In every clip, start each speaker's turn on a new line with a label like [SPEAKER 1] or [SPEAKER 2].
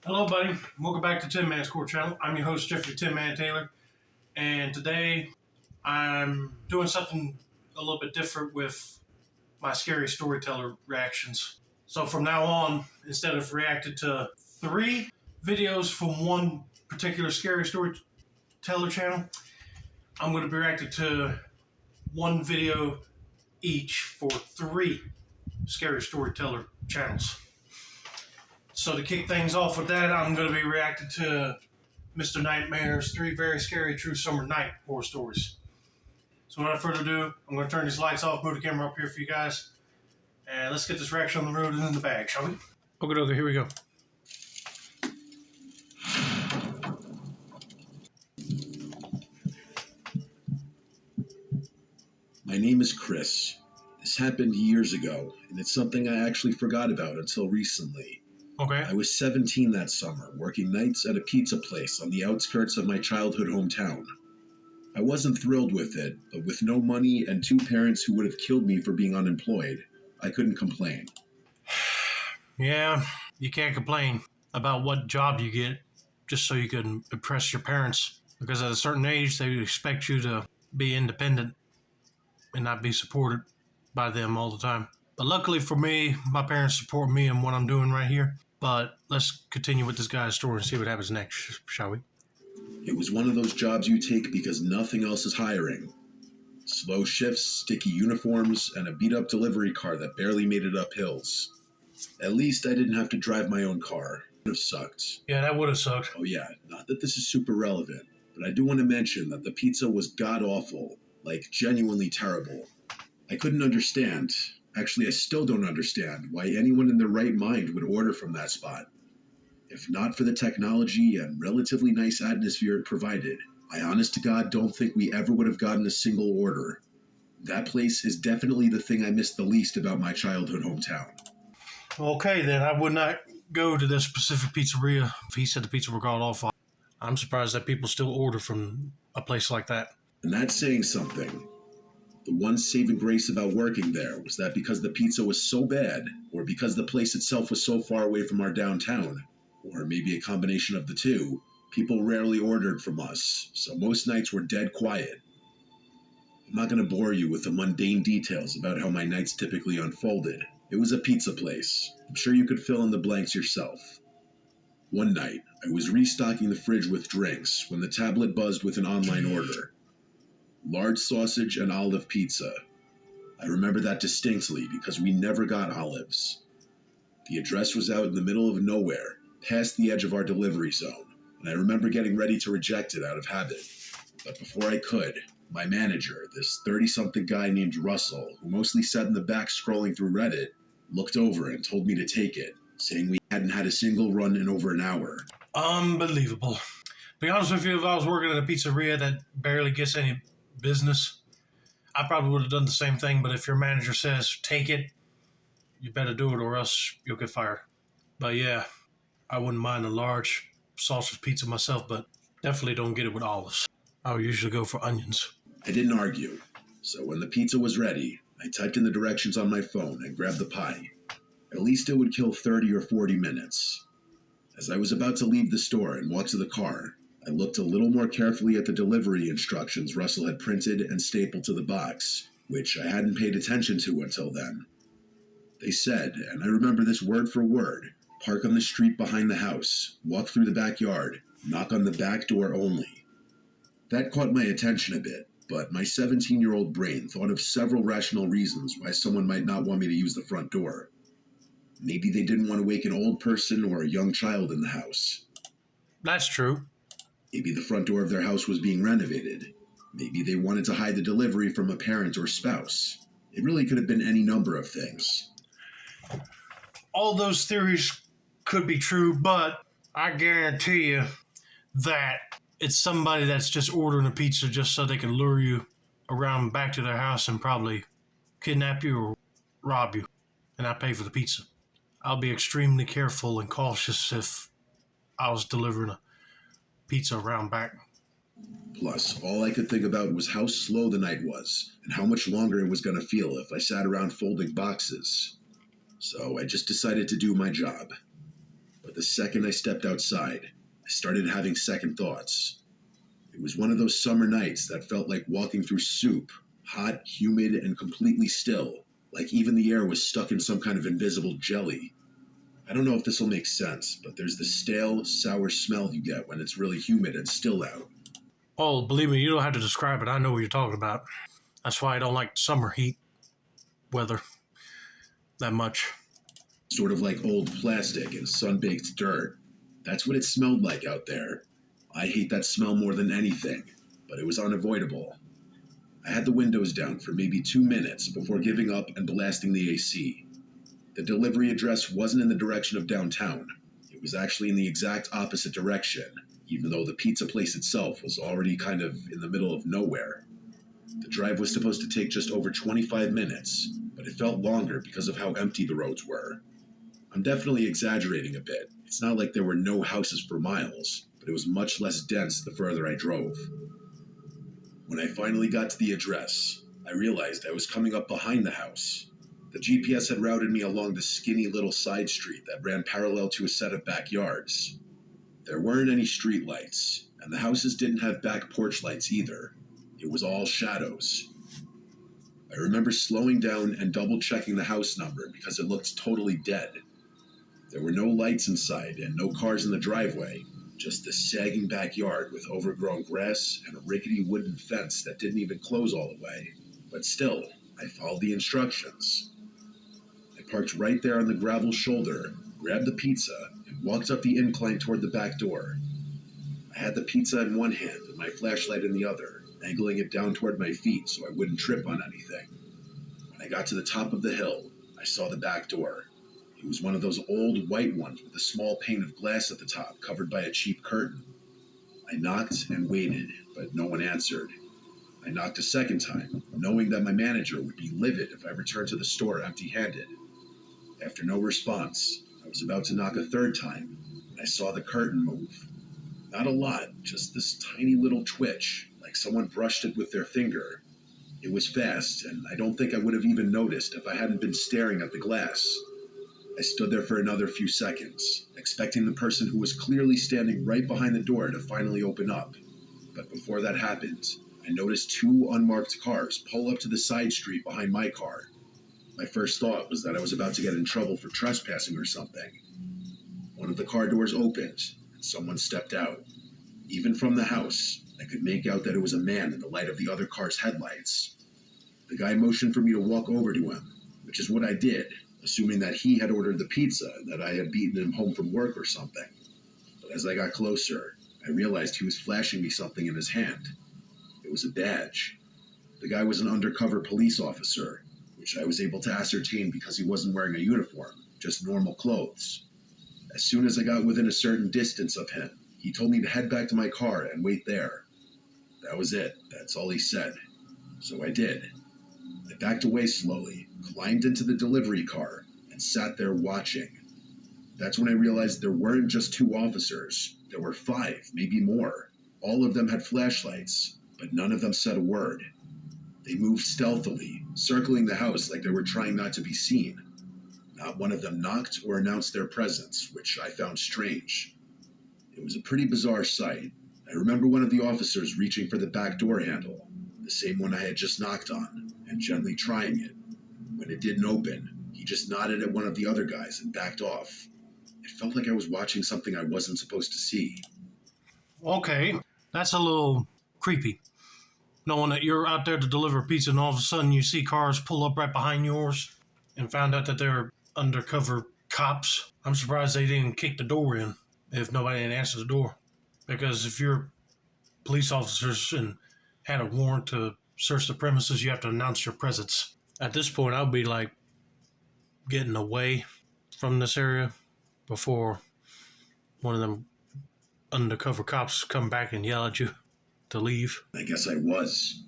[SPEAKER 1] Hello, buddy. Welcome back to Tin Man's Court Channel. I'm your host, Jeffrey Tin Man Taylor, and today I'm doing something a little bit different with my scary storyteller reactions. So from now on, instead of reacting to 3 videos from one particular scary storyteller channel, I'm going to be reacting to one video each for 3 scary storyteller channels. So to kick things off with that, I'm going to be reacting to Mr. Nightmare's 3 very scary true summer night horror stories. So without further ado, I'm going to turn these lights off, move the camera up here for you guys, and let's get this reaction on the road and in the bag, shall we? Okay, here we go.
[SPEAKER 2] My name is Chris. This happened years ago, and it's something I actually forgot about until recently.
[SPEAKER 1] Okay.
[SPEAKER 2] I was 17 that summer, working nights at a pizza place on the outskirts of my childhood hometown. I wasn't thrilled with it, but with no money and 2 parents who would have killed me for being unemployed, I couldn't complain.
[SPEAKER 1] Yeah, you can't complain about what job you get just so you can impress your parents, because at a certain age they expect you to be independent and not be supported by them all the time. But luckily for me, my parents support me in what I'm doing right here. But let's continue with this guy's story and see what happens next, shall we?
[SPEAKER 2] It was one of those jobs you take because nothing else is hiring. Slow shifts, sticky uniforms, and a beat-up delivery car that barely made it up hills. At least I didn't have to drive my own car. It would have sucked.
[SPEAKER 1] Yeah, that would have sucked.
[SPEAKER 2] Oh yeah, not that this is super relevant, but I do want to mention that the pizza was god-awful, like genuinely terrible. I couldn't understand, actually I still don't understand, why anyone in their right mind would order from that spot. If not for the technology and relatively nice atmosphere it provided, I honest to God don't think we ever would have gotten a single order. That place is definitely the thing I miss the least about my childhood hometown.
[SPEAKER 1] Okay, then I would not go to this specific pizzeria if he said the pizza were god awful. I'm surprised that people still order from a place like that.
[SPEAKER 2] And that's saying something. The one saving grace about working there was that because the pizza was so bad, or because the place itself was so far away from our downtown, or maybe a combination of the two, people rarely ordered from us, so most nights were dead quiet. I'm not going to bore you with the mundane details about how my nights typically unfolded. It was a pizza place. I'm sure you could fill in the blanks yourself. One night, I was restocking the fridge with drinks when the tablet buzzed with an online order. Large sausage and olive pizza. I remember that distinctly because we never got olives. The address was out in the middle of nowhere, past the edge of our delivery zone, and I remember getting ready to reject it out of habit. But before I could, my manager, this 30-something guy named Russell, who mostly sat in the back scrolling through Reddit, looked over and told me to take it, saying we hadn't had a single run in over an hour.
[SPEAKER 1] Unbelievable. To be honest with you, if I was working at a pizzeria that barely gets any business, I probably would have done the same thing. But if your manager says take it, you better do it or else you'll get fired. But yeah, I wouldn't mind a large sausage pizza myself, but definitely don't get it with olives. I would usually go for onions.
[SPEAKER 2] I didn't argue, so when the pizza was ready, I typed in the directions on my phone and grabbed the pie. At least it would kill 30 or 40 minutes. As I was about to leave the store and walk to the car, I looked a little more carefully at the delivery instructions Russell had printed and stapled to the box, which I hadn't paid attention to until then. They said, and I remember this word for word, park on the street behind the house, walk through the backyard, knock on the back door only. That caught my attention a bit, but my 17-year-old brain thought of several rational reasons why someone might not want me to use the front door. Maybe they didn't want to wake an old person or a young child in the house.
[SPEAKER 1] That's true.
[SPEAKER 2] Maybe the front door of their house was being renovated. Maybe they wanted to hide the delivery from a parent or spouse. It really could have been any number of things.
[SPEAKER 1] All those theories could be true, but I guarantee you that it's somebody that's just ordering a pizza just so they can lure you around back to their house and probably kidnap you or rob you and not pay for the pizza. I'll be extremely careful and cautious if I was delivering a pizza around back.
[SPEAKER 2] Plus, all I could think about was how slow the night was and how much longer it was going to feel if I sat around folding boxes. So I just decided to do my job. But the second I stepped outside, I started having second thoughts. It was one of those summer nights that felt like walking through soup, hot, humid, and completely still, like even the air was stuck in some kind of invisible jelly. I don't know if this will make sense, but there's the stale, sour smell you get when it's really humid and still out.
[SPEAKER 1] Oh, believe me, you don't have to describe it. I know what you're talking about. That's why I don't like summer heat weather that much.
[SPEAKER 2] Sort of like old plastic and sun-baked dirt. That's what it smelled like out there. I hate that smell more than anything, but it was unavoidable. I had the windows down for maybe 2 minutes before giving up and blasting the AC. The delivery address wasn't in the direction of downtown. It was actually in the exact opposite direction, even though the pizza place itself was already kind of in the middle of nowhere. The drive was supposed to take just over 25 minutes, but it felt longer because of how empty the roads were. I'm definitely exaggerating a bit. It's not like there were no houses for miles, but it was much less dense the further I drove. When I finally got to the address, I realized I was coming up behind the house. The GPS had routed me along the skinny little side street that ran parallel to a set of backyards. There weren't any street lights, and the houses didn't have back porch lights either. It was all shadows. I remember slowing down and double checking the house number because it looked totally dead. There were no lights inside and no cars in the driveway, just this sagging backyard with overgrown grass and a rickety wooden fence that didn't even close all the way. But still, I followed the instructions. I parked right there on the gravel shoulder, grabbed the pizza, and walked up the incline toward the back door. I had the pizza in one hand and my flashlight in the other, angling it down toward my feet so I wouldn't trip on anything. When I got to the top of the hill, I saw the back door. It was one of those old white ones with a small pane of glass at the top covered by a cheap curtain. I knocked and waited, but no one answered. I knocked a second time, knowing that my manager would be livid if I returned to the store empty-handed. After no response, I was about to knock a third time, and I saw the curtain move. Not a lot, just this tiny little twitch, like someone brushed it with their finger. It was fast, and I don't think I would have even noticed if I hadn't been staring at the glass. I stood there for another few seconds, expecting the person who was clearly standing right behind the door to finally open up. But before that happened, I noticed two unmarked cars pull up to the side street behind my car. My first thought was that I was about to get in trouble for trespassing or something. One of the car doors opened, and someone stepped out. Even from the house, I could make out that it was a man in the light of the other car's headlights. The guy motioned for me to walk over to him, which is what I did, assuming that he had ordered the pizza and that I had beaten him home from work or something. But as I got closer, I realized he was flashing me something in his hand. It was a badge. The guy was an undercover police officer, which I was able to ascertain because he wasn't wearing a uniform, just normal clothes. As soon as I got within a certain distance of him, he told me to head back to my car and wait there. That was it. That's all he said. So I did. I backed away slowly, climbed into the delivery car, and sat there watching. That's when I realized there weren't just two officers. There were 5, maybe more. All of them had flashlights, but none of them said a word. They moved stealthily, circling the house like they were trying not to be seen. Not one of them knocked or announced their presence, which I found strange. It was a pretty bizarre sight. I remember one of the officers reaching for the back door handle, the same one I had just knocked on, and gently trying it. When it didn't open, he just nodded at one of the other guys and backed off. It felt like I was watching something I wasn't supposed to see.
[SPEAKER 1] Okay, that's a little creepy. Knowing that you're out there to deliver pizza and all of a sudden you see cars pull up right behind yours and found out that they're undercover cops. I'm surprised they didn't kick the door in if nobody had answered the door. Because if you're police officers and had a warrant to search the premises, you have to announce your presence. At this point, I would be like getting away from this area before one of them undercover cops come back and yell at you to leave.
[SPEAKER 2] I guess I was.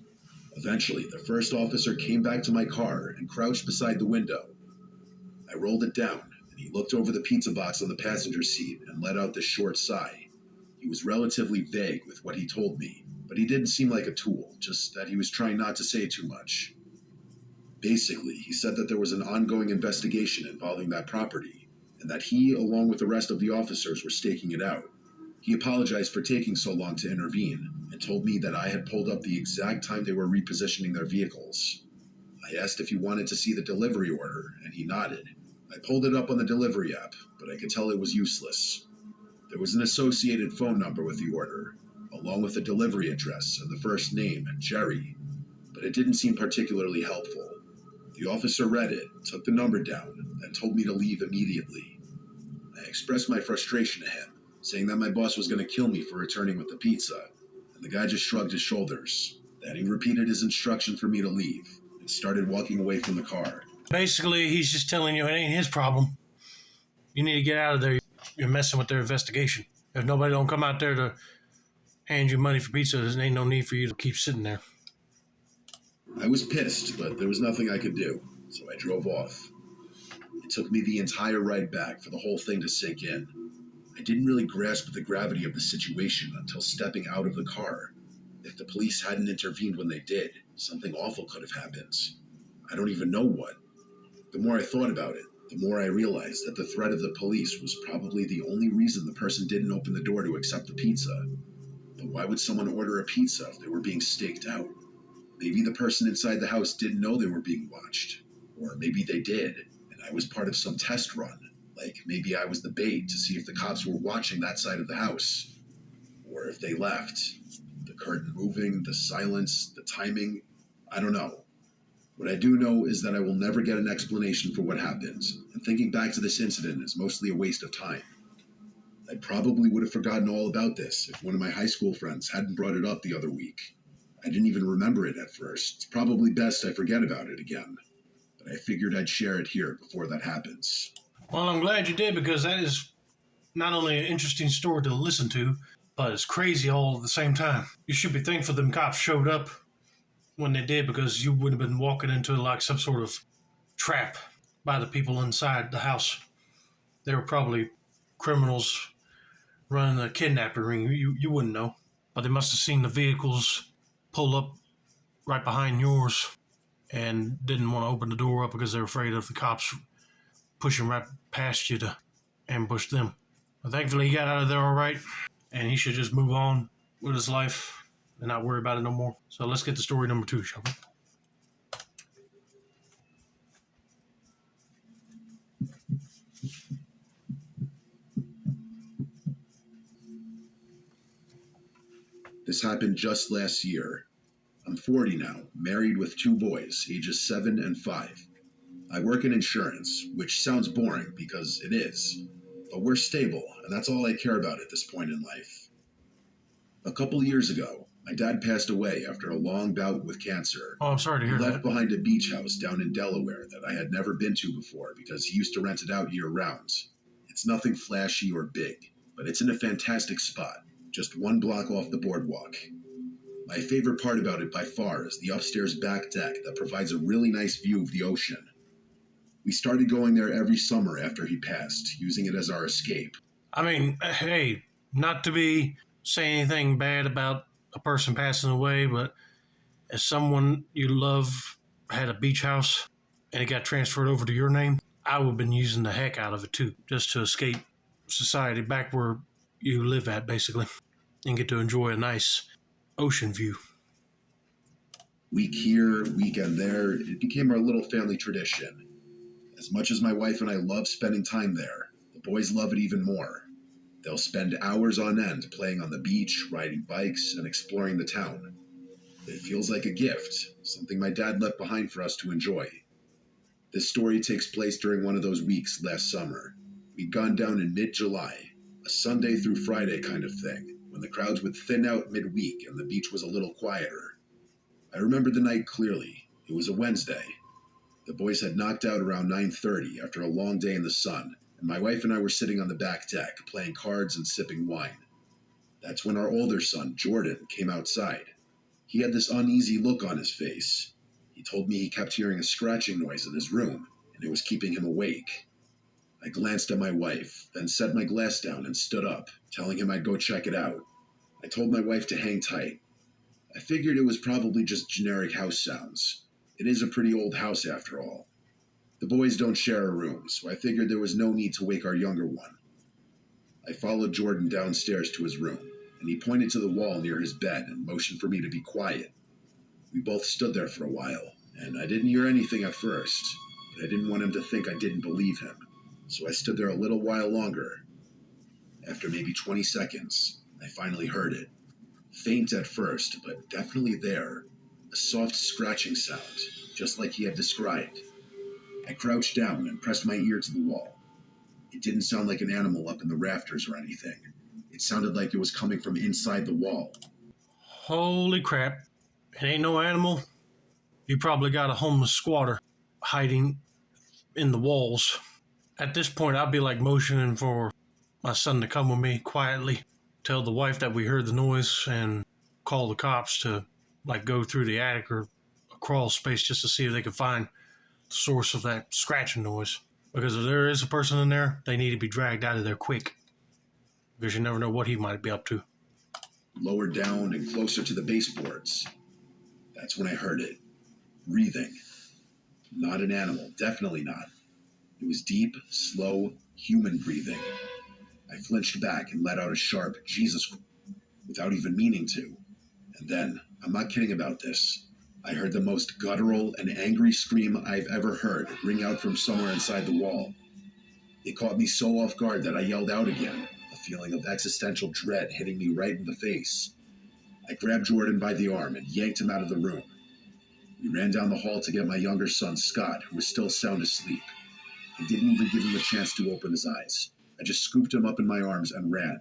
[SPEAKER 2] Eventually, the first officer came back to my car and crouched beside the window. I rolled it down, and he looked over the pizza box on the passenger seat and let out this short sigh. He was relatively vague with what he told me, but he didn't seem like a tool, just that he was trying not to say too much. Basically, he said that there was an ongoing investigation involving that property, and that he, along with the rest of the officers, were staking it out. He apologized for taking so long to intervene and told me that I had pulled up the exact time they were repositioning their vehicles. I asked if he wanted to see the delivery order, and he nodded. I pulled it up on the delivery app, but I could tell it was useless. There was an associated phone number with the order, along with the delivery address and the first name, Jerry, but it didn't seem particularly helpful. The officer read it, took the number down, and told me to leave immediately. I expressed my frustration to him, saying that my boss was going to kill me for returning with the pizza, and the guy just shrugged his shoulders. Then he repeated his instruction for me to leave and started walking away from the car.
[SPEAKER 1] Basically, he's just telling you it ain't his problem. You need to get out of there. You're messing with their investigation. If nobody don't come out there to hand you money for pizza, there ain't no need for you to keep sitting there.
[SPEAKER 2] I was pissed, but there was nothing I could do, so I drove off. It took me the entire ride back for the whole thing to sink in. I didn't really grasp the gravity of the situation until stepping out of the car. If the police hadn't intervened when they did, something awful could have happened. I don't even know what. The more I thought about it, the more I realized that the threat of the police was probably the only reason the person didn't open the door to accept the pizza. But why would someone order a pizza if they were being staked out? Maybe the person inside the house didn't know they were being watched. Or maybe they did, and I was part of some test run. Like maybe I was the bait to see if the cops were watching that side of the house. Or if they left. The curtain moving, the silence, the timing. I don't know. What I do know is that I will never get an explanation for what happened, and thinking back to this incident is mostly a waste of time. I probably would have forgotten all about this if one of my high school friends hadn't brought it up the other week. I didn't even remember it at first. It's probably best I forget about it again. But I figured I'd share it here before that happens.
[SPEAKER 1] Well, I'm glad you did, because that is not only an interesting story to listen to, but it's crazy all at the same time. You should be thankful them cops showed up when they did, because you would have been walking into like some sort of trap by the people inside the house. They were probably criminals running a kidnapping ring. You wouldn't know. But they must have seen the vehicles pull up right behind yours and didn't want to open the door up because they were afraid of the cops pushing right past you to ambush them. But thankfully, he got out of there all right, and he should just move on with his life and not worry about it no more. So let's get to story number 2, shall we?
[SPEAKER 2] This happened just last year. I'm 40 now, married with 2 boys, ages 7 and 5. I work in insurance, which sounds boring because it is. But we're stable, and that's all I care about at this point in life. A couple years ago, my dad passed away after a long bout with cancer.
[SPEAKER 1] Oh, I'm sorry to
[SPEAKER 2] He
[SPEAKER 1] hear
[SPEAKER 2] left
[SPEAKER 1] that.
[SPEAKER 2] behind a beach house down in Delaware that I had never been to before because he used to rent it out year-round. It's nothing flashy or big, but it's in a fantastic spot, just 1 block off the boardwalk. My favorite part about it by far is the upstairs back deck that provides a really nice view of the ocean. We started going there every summer after he passed, using it as our escape.
[SPEAKER 1] I mean, hey, not to be saying anything bad about a person passing away, but as someone you love had a beach house and it got transferred over to your name, I would have been using the heck out of it too, just to escape society back where you live at, basically, and get to enjoy a nice ocean view.
[SPEAKER 2] Week here, weekend there, it became our little family tradition. As much as my wife and I love spending time there, the boys love it even more. They'll spend hours on end playing on the beach, riding bikes, and exploring the town. It feels like a gift, something my dad left behind for us to enjoy. This story takes place during one of those weeks last summer. We'd gone down in mid-July, a Sunday through Friday kind of thing, when the crowds would thin out midweek and the beach was a little quieter. I remember the night clearly. It was a Wednesday. The boys had knocked out around 9:30 after a long day in the sun, and my wife and I were sitting on the back deck, playing cards and sipping wine. That's when our older son, Jordan, came outside. He had this uneasy look on his face. He told me he kept hearing a scratching noise in his room, and it was keeping him awake. I glanced at my wife, then set my glass down and stood up, telling him I'd go check it out. I told my wife to hang tight. I figured it was probably just generic house sounds. It is a pretty old house after all. The boys don't share a room, so I figured there was no need to wake our younger one. I followed Jordan downstairs to his room, and he pointed to the wall near his bed and motioned for me to be quiet. We both stood there for a while, and I didn't hear anything at first, but I didn't want him to think I didn't believe him, so I stood there a little while longer. After maybe 20 seconds, I finally heard it. Faint at first, but definitely there. A soft scratching sound, just like he had described. I crouched down and pressed my ear to the wall. It didn't sound like an animal up in the rafters or anything. It sounded like it was coming from inside the wall.
[SPEAKER 1] Holy crap. It ain't no animal. You probably got a homeless squatter hiding in the walls. At this point, I'd be like motioning for my son to come with me quietly, tell the wife that we heard the noise, and call the cops to like go through the attic or a crawl space just to see if they could find the source of that scratching noise. Because if there is a person in there, they need to be dragged out of there quick. Because you never know what he might be up to.
[SPEAKER 2] Lower down and closer to the baseboards. That's when I heard it. Breathing. Not an animal, definitely not. It was deep, slow, human breathing. I flinched back and let out a sharp Jesus without even meaning to. And then, I'm not kidding about this, I heard the most guttural and angry scream I've ever heard ring out from somewhere inside the wall. It caught me so off guard that I yelled out again, a feeling of existential dread hitting me right in the face. I grabbed Jordan by the arm and yanked him out of the room. We ran down the hall to get my younger son, Scott, who was still sound asleep. I didn't even give him a chance to open his eyes. I just scooped him up in my arms and ran.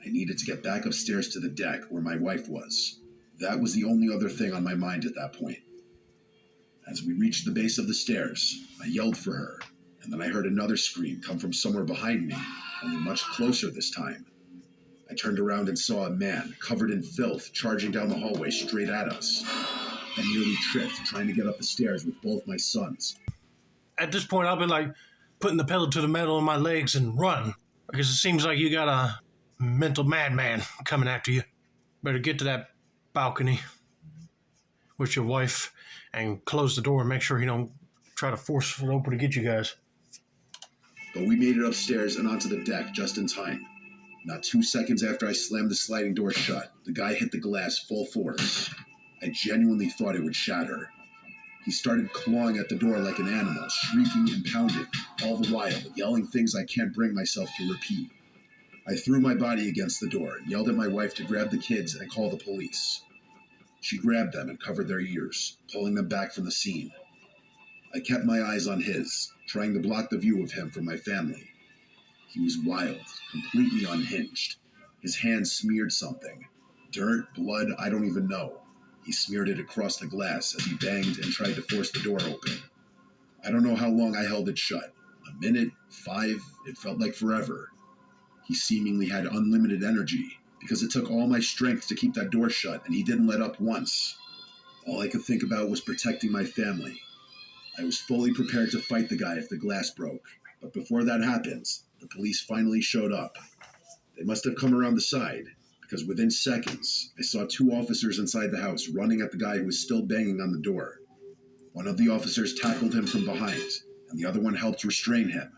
[SPEAKER 2] I needed to get back upstairs to the deck where my wife was. That was the only other thing on my mind at that point. As we reached the base of the stairs, I yelled for her, and then I heard another scream come from somewhere behind me, only much closer this time. I turned around and saw a man, covered in filth, charging down the hallway straight at us. I nearly tripped trying to get up the stairs with both my sons.
[SPEAKER 1] At this point, I've been like putting the pedal to the metal in my legs and run. Because it seems like you got a mental madman coming after you. Better get to that balcony with your wife and close the door and make sure he don't try to force it open to get you guys.
[SPEAKER 2] But we made it upstairs and onto the deck just in time. Not 2 seconds after I slammed the sliding door shut, the guy hit the glass full force. I genuinely thought it would shatter. He started clawing at the door like an animal, shrieking and pounding, all the while yelling things I can't bring myself to repeat. I threw my body against the door and yelled at my wife to grab the kids and call the police. She grabbed them and covered their ears, pulling them back from the scene. I kept my eyes on his, trying to block the view of him from my family. He was wild, completely unhinged. His hands smeared something. Dirt, blood, I don't even know. He smeared it across the glass as he banged and tried to force the door open. I don't know how long I held it shut. A minute, 5, it felt like forever. He seemingly had unlimited energy, because it took all my strength to keep that door shut, and he didn't let up once. All I could think about was protecting my family. I was fully prepared to fight the guy if the glass broke, but before that happened, the police finally showed up. They must have come around the side, because within seconds, I saw 2 officers inside the house running at the guy who was still banging on the door. One of the officers tackled him from behind, and the other one helped restrain him.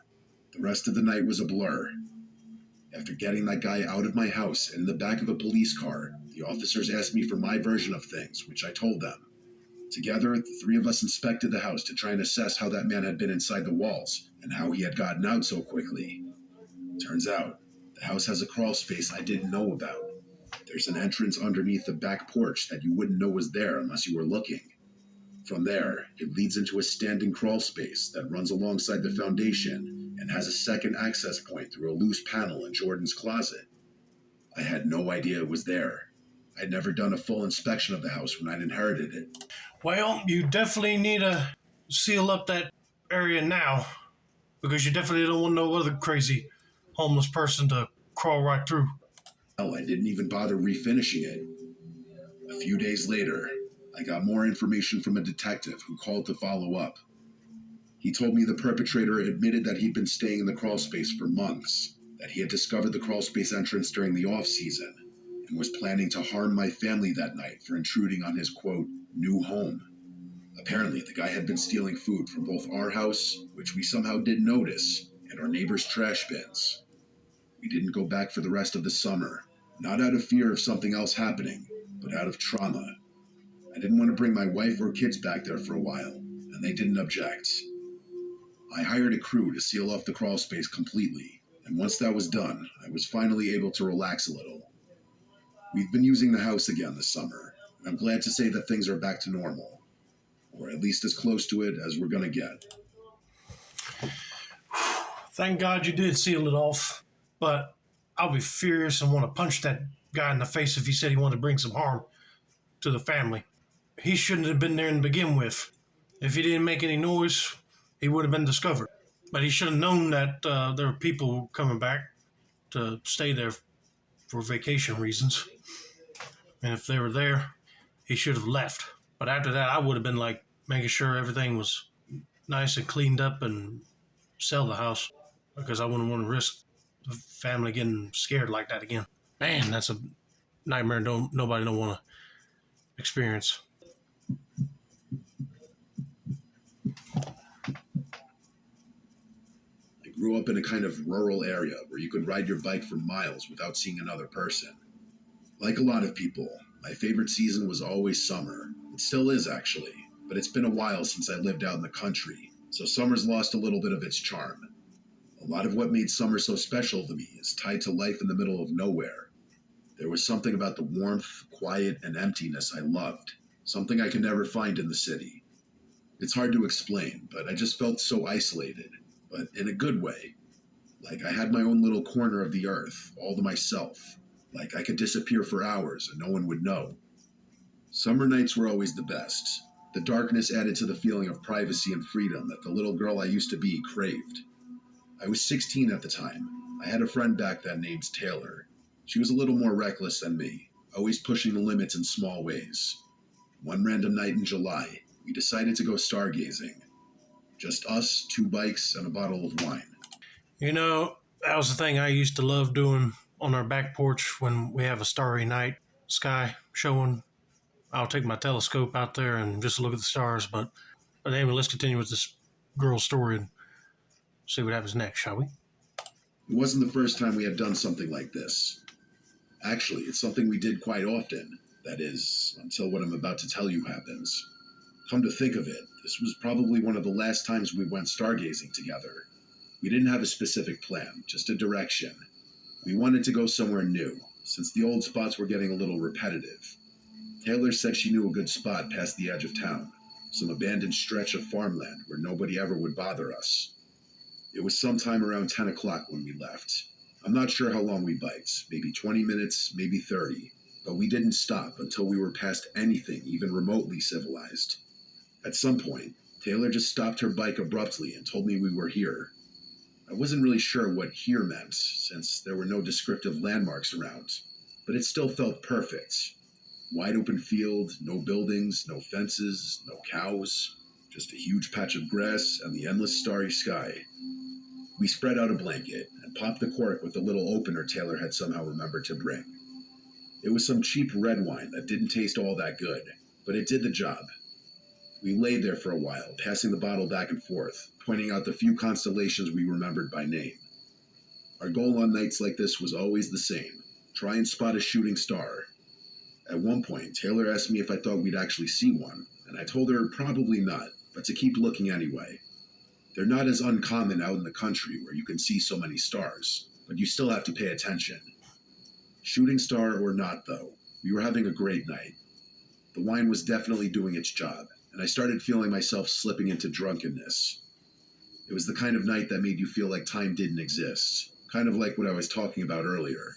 [SPEAKER 2] The rest of the night was a blur. After getting that guy out of my house and in the back of a police car, the officers asked me for my version of things, which I told them. Together, the 3 of us inspected the house to try and assess how that man had been inside the walls and how he had gotten out so quickly. Turns out, the house has a crawl space I didn't know about. There's an entrance underneath the back porch that you wouldn't know was there unless you were looking. From there, it leads into a standing crawl space that runs alongside the foundation and has a second access point through a loose panel in Jordan's closet. I had no idea it was there. I'd never done a full inspection of the house when I'd inherited it.
[SPEAKER 1] Well, you definitely need to seal up that area now, because you definitely don't want no other crazy homeless person to crawl right through.
[SPEAKER 2] Hell, I didn't even bother refinishing it. A few days later, I got more information from a detective who called to follow up. He told me the perpetrator admitted that he'd been staying in the crawl space for months, that he had discovered the crawl space entrance during the off-season, and was planning to harm my family that night for intruding on his, quote, new home. Apparently, the guy had been stealing food from both our house, which we somehow didn't notice, and our neighbor's trash bins. We didn't go back for the rest of the summer, not out of fear of something else happening, but out of trauma. I didn't want to bring my wife or kids back there for a while, and they didn't object. I hired a crew to seal off the crawl space completely, and once that was done, I was finally able to relax a little. We've been using the house again this summer, and I'm glad to say that things are back to normal, or at least as close to it as we're gonna get.
[SPEAKER 1] Thank God you did seal it off, but I'll be furious and want to punch that guy in the face if he said he wanted to bring some harm to the family. He shouldn't have been there to begin with. If he didn't make any noise, he would have been discovered. But he should have known that there were people coming back to stay there for vacation reasons. And if they were there, he should have left. But after that, I would have been like making sure everything was nice and cleaned up and sell the house because I wouldn't want to risk the family getting scared like that again. Man, that's a nightmare nobody don't want to experience.
[SPEAKER 2] I grew up in a kind of rural area where you could ride your bike for miles without seeing another person. Like a lot of people, my favorite season was always summer. It still is, actually, but it's been a while since I lived out in the country, so summer's lost a little bit of its charm. A lot of what made summer so special to me is tied to life in the middle of nowhere. There was something about the warmth, quiet, and emptiness I loved, something I could never find in the city. It's hard to explain, but I just felt so isolated, but in a good way. Like I had my own little corner of the earth, all to myself. Like I could disappear for hours and no one would know. Summer nights were always the best. The darkness added to the feeling of privacy and freedom that the little girl I used to be craved. I was 16 at the time. I had a friend back then named Taylor. She was a little more reckless than me, always pushing the limits in small ways. One random night in July, we decided to go stargazing. Just us, two bikes, and a bottle of wine.
[SPEAKER 1] You know, that was the thing I used to love doing on our back porch when we have a starry night sky showing. I'll take my telescope out there and just look at the stars. But anyway, let's continue with this girl's story and see what happens next, shall we?
[SPEAKER 2] It wasn't the first time we had done something like this. Actually, it's something we did quite often. That is, until what I'm about to tell you happens. Come to think of it, this was probably one of the last times we went stargazing together. We didn't have a specific plan, just a direction. We wanted to go somewhere new, since the old spots were getting a little repetitive. Taylor said she knew a good spot past the edge of town, some abandoned stretch of farmland where nobody ever would bother us. It was sometime around 10 o'clock when we left. I'm not sure how long we biked, maybe 20 minutes, maybe 30, but we didn't stop until we were past anything even remotely civilized. At some point, Taylor just stopped her bike abruptly and told me we were here. I wasn't really sure what here meant, since there were no descriptive landmarks around, but it still felt perfect. Wide open field, no buildings, no fences, no cows, just a huge patch of grass and the endless starry sky. We spread out a blanket and popped the cork with the little opener Taylor had somehow remembered to bring. It was some cheap red wine that didn't taste all that good, but it did the job. We lay there for a while, passing the bottle back and forth, pointing out the few constellations we remembered by name. Our goal on nights like this was always the same: try and spot a shooting star. At one point, Taylor asked me if I thought we'd actually see one, and I told her probably not, but to keep looking anyway. They're not as uncommon out in the country where you can see so many stars, but you still have to pay attention. Shooting star or not, though, we were having a great night. The wine was definitely doing its job, and I started feeling myself slipping into drunkenness. It was the kind of night that made you feel like time didn't exist, kind of like what I was talking about earlier.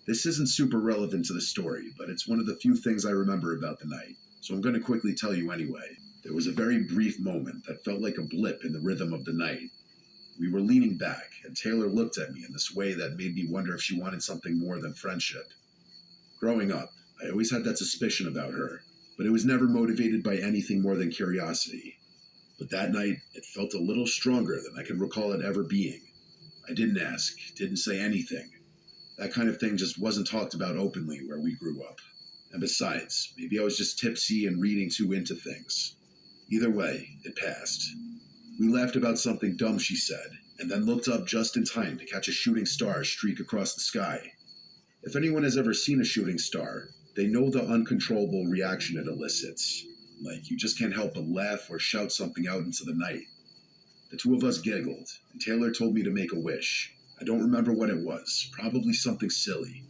[SPEAKER 2] This isn't super relevant to the story, but it's one of the few things I remember about the night, so I'm going to quickly tell you anyway. There was a very brief moment that felt like a blip in the rhythm of the night. We were leaning back, and Taylor looked at me in this way that made me wonder if she wanted something more than friendship. Growing up, I always had that suspicion about her, but it was never motivated by anything more than curiosity. But that night, it felt a little stronger than I can recall it ever being. I didn't ask, didn't say anything. That kind of thing just wasn't talked about openly where we grew up. And besides, maybe I was just tipsy and reading too into things. Either way, it passed. We laughed about something dumb she said, and then looked up just in time to catch a shooting star streak across the sky. If anyone has ever seen a shooting star, they know the uncontrollable reaction it elicits. Like, you just can't help but laugh or shout something out into the night. The two of us giggled, and Taylor told me to make a wish. I don't remember what it was, probably something silly.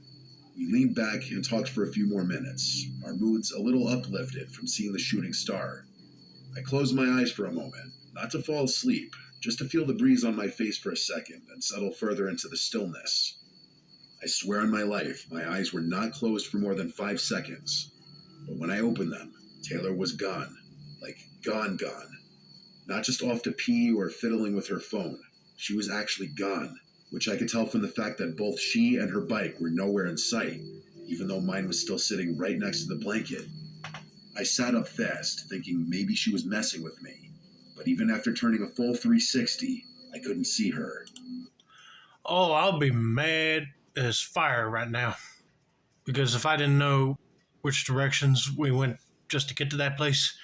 [SPEAKER 2] We leaned back and talked for a few more minutes, our moods a little uplifted from seeing the shooting star. I closed my eyes for a moment, not to fall asleep, just to feel the breeze on my face for a second and settle further into the stillness. I swear on my life, my eyes were not closed for more than 5 seconds. But when I opened them, Taylor was gone. Like, gone, gone. Not just off to pee or fiddling with her phone. She was actually gone, which I could tell from the fact that both she and her bike were nowhere in sight, even though mine was still sitting right next to the blanket. I sat up fast, thinking maybe she was messing with me. But even after turning a full 360, I couldn't see her.
[SPEAKER 1] Oh, I'll be mad as fire right now. Because if I didn't know which directions we went just to get to that place,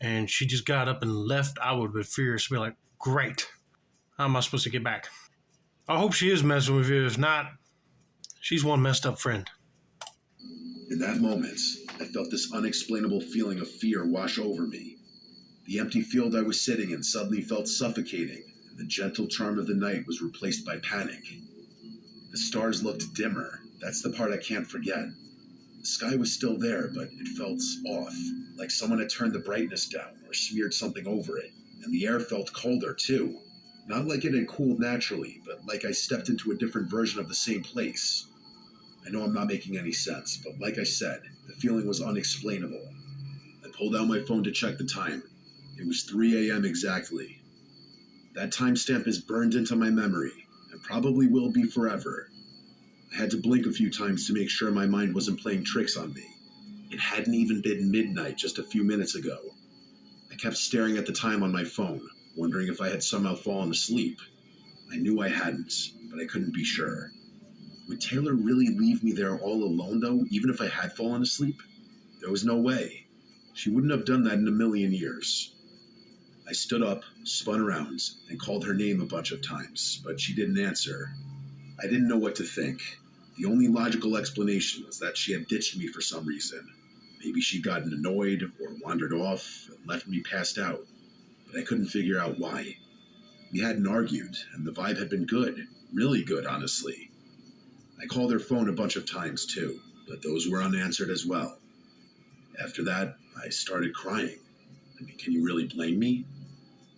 [SPEAKER 1] and she just got up and left, I would have been furious. Be like, great. How am I supposed to get back? I hope she is messing with you. If not, she's one messed up friend.
[SPEAKER 2] In that moment, I felt this unexplainable feeling of fear wash over me. The empty field I was sitting in suddenly felt suffocating, and the gentle charm of the night was replaced by panic. The stars looked dimmer. That's the part I can't forget. The sky was still there, but it felt off, like someone had turned the brightness down or smeared something over it. And the air felt colder, too. Not like it had cooled naturally, but like I stepped into a different version of the same place. I know I'm not making any sense, but like I said, the feeling was unexplainable. I pulled out my phone to check the time. It was 3 a.m. exactly. That timestamp is burned into my memory, and probably will be forever. I had to blink a few times to make sure my mind wasn't playing tricks on me. It hadn't even been midnight just a few minutes ago. I kept staring at the time on my phone, wondering if I had somehow fallen asleep. I knew I hadn't, but I couldn't be sure. Would Taylor really leave me there all alone, though, even if I had fallen asleep? There was no way. She wouldn't have done that in a million years. I stood up, spun around, and called her name a bunch of times, but she didn't answer. I didn't know what to think. The only logical explanation was that she had ditched me for some reason. Maybe she'd gotten annoyed or wandered off and left me passed out, but I couldn't figure out why. We hadn't argued, and the vibe had been good. Really good, honestly. I called her phone a bunch of times, too, but those were unanswered as well. After that, I started crying. I mean, can you really blame me?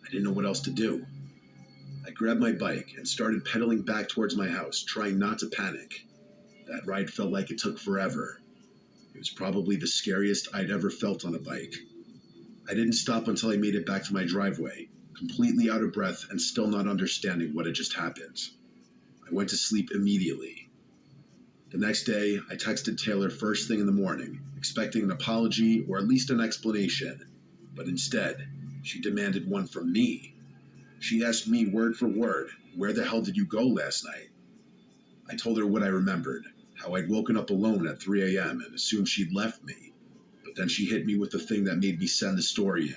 [SPEAKER 2] I didn't know what else to do. I grabbed my bike and started pedaling back towards my house, trying not to panic. That ride felt like it took forever. It was probably the scariest I'd ever felt on a bike. I didn't stop until I made it back to my driveway, completely out of breath and still not understanding what had just happened. I went to sleep immediately. The next day, I texted Taylor first thing in the morning, expecting an apology or at least an explanation. But instead, she demanded one from me. She asked me word for word, "Where the hell did you go last night?" I told her what I remembered, how I'd woken up alone at 3 a.m. and assumed she'd left me. But then she hit me with the thing that made me send the story in.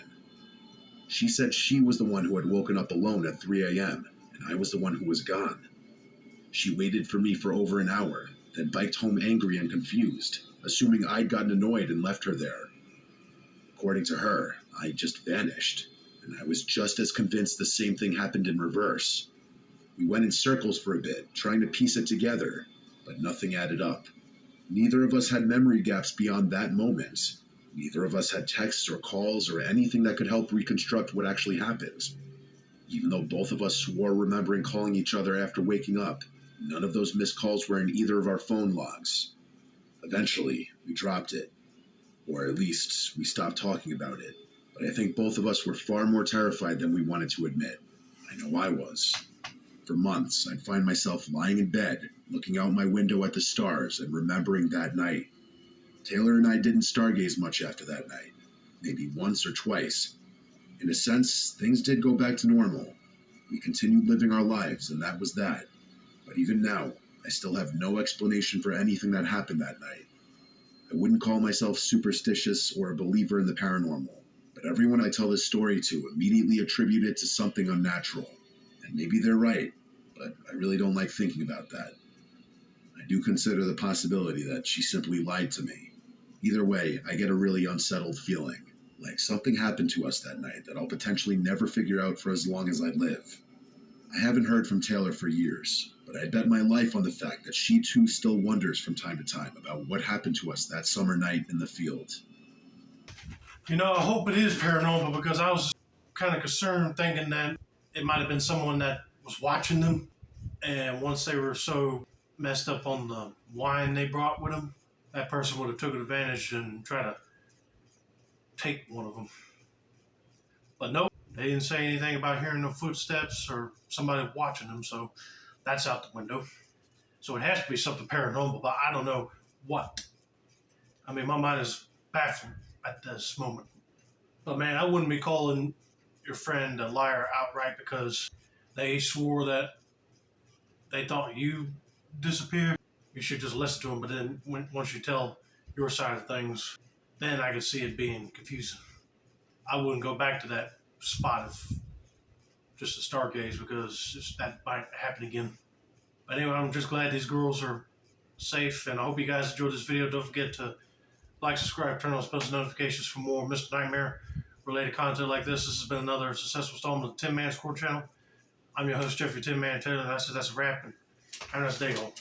[SPEAKER 2] She said she was the one who had woken up alone at 3 a.m., and I was the one who was gone. She waited for me for over an hour, then biked home angry and confused, assuming I'd gotten annoyed and left her there. According to her, I just vanished, and I was just as convinced the same thing happened in reverse. We went in circles for a bit, trying to piece it together, but nothing added up. Neither of us had memory gaps beyond that moment. Neither of us had texts or calls or anything that could help reconstruct what actually happened. Even though both of us swore remembering calling each other after waking up, none of those missed calls were in either of our phone logs. Eventually, we dropped it. Or at least, we stopped talking about it. But I think both of us were far more terrified than we wanted to admit. I know I was. For months, I'd find myself lying in bed, looking out my window at the stars and remembering that night. Taylor and I didn't stargaze much after that night. Maybe once or twice. In a sense, things did go back to normal. We continued living our lives, and that was that. But even now, I still have no explanation for anything that happened that night. I wouldn't call myself superstitious or a believer in the paranormal, but everyone I tell this story to immediately attribute it to something unnatural. And maybe they're right, but I really don't like thinking about that. I do consider the possibility that she simply lied to me. Either way, I get a really unsettled feeling, like something happened to us that night that I'll potentially never figure out for as long as I live. I haven't heard from Taylor for years, but I bet my life on the fact that she too still wonders from time to time about what happened to us that summer night in the field.
[SPEAKER 1] I hope it is paranormal because I was kind of concerned thinking that it might have been someone that was watching them. And once they were so messed up on the wine they brought with them, that person would have taken advantage and tried to take one of them. But nope, they didn't say anything about hearing no footsteps or somebody watching them, so that's out the window. So it has to be something paranormal, but I don't know what. I mean, my mind is baffled at this moment. But man, I wouldn't be calling your friend a liar outright because they swore that they thought you disappeared. You should just listen to them. But then once you tell your side of things, then I could see it being confusing. I wouldn't go back to that spot of just a stargaze because that might happen again. But anyway, I'm just glad these girls are safe, and I hope you guys enjoyed this video. Don't forget to like, subscribe, turn on special notifications for more Mr. Nightmare related content like this. This has been another successful installment of the Tin Man Score channel. I'm your host, Jeffrey Tin Man Taylor, and that's a wrap. And have a nice day, all.